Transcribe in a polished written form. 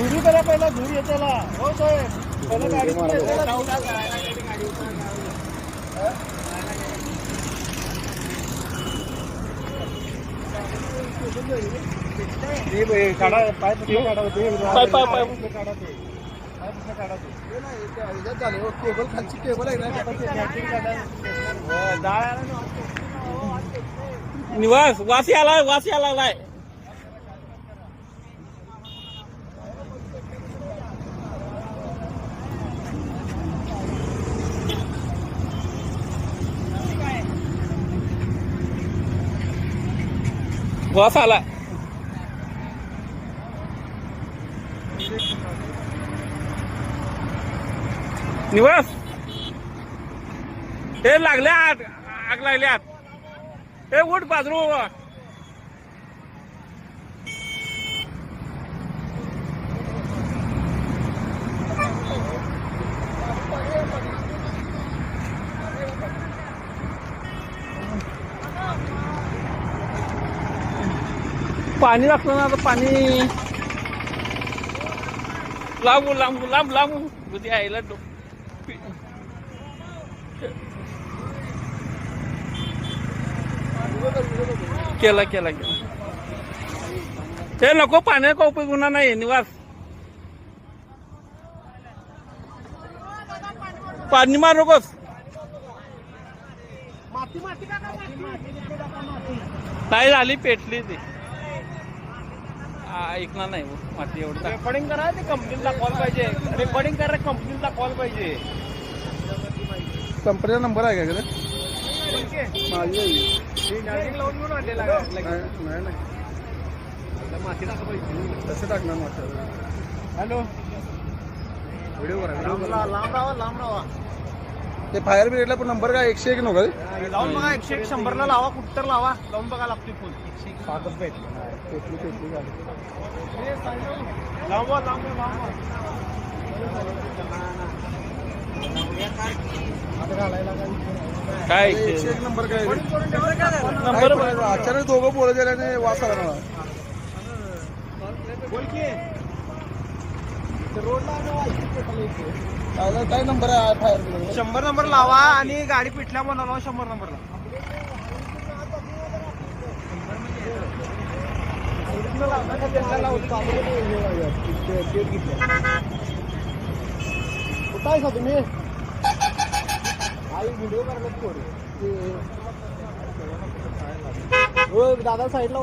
धुरी करा पहिला धुरी येतेला हो साहेब पहिला गाडी काढा पाय काढा केबल खालची केबल आहे ना निवास वासी आला लागलाय वास आला निवास हे लागले आग लागले आत हे उठ बाजरू पाणी लागतं ना आता पाणी लांबू लांबू लांब लांबू बुद्धी आईला केला केला केला ते नको पाण्या का उपयोग होणार नाही निवास पाणी मार नकोस काय झाली पेटली ती ऐकणार नाही माती एवढं रेकॉर्डिंग करा ते कंपनीला कॉल पाहिजे रेकॉर्डिंग करा कंपनीला कॉल पाहिजे कंपनीचा नंबर आहे का माझी लावून घेऊन वाटलेला नाही माती टाका पाहिजे तसं टाकणार मात्र हॅलो व्हिडिओ लांब राहा ते फायर ब्रिगेडला पण नंबर काय 101 नव्हता लावून बघा 101 100 लावा कुठं तर लावा लावून बघा लागते फोन सातच पेटली गाडी लांबवा काय 101 नंबर काय नंबर अचानक दोघं बोलत गेल्याने वास आला मला बोल की रोडला काय नंबर आहे फायर ब्रिगेड 100 नंबर लावा आणि गाडी पिटल्या म्हणा 100 नंबरला कुठं आहे का तुम्ही आई व्हिडिओ करायला दादा साईडला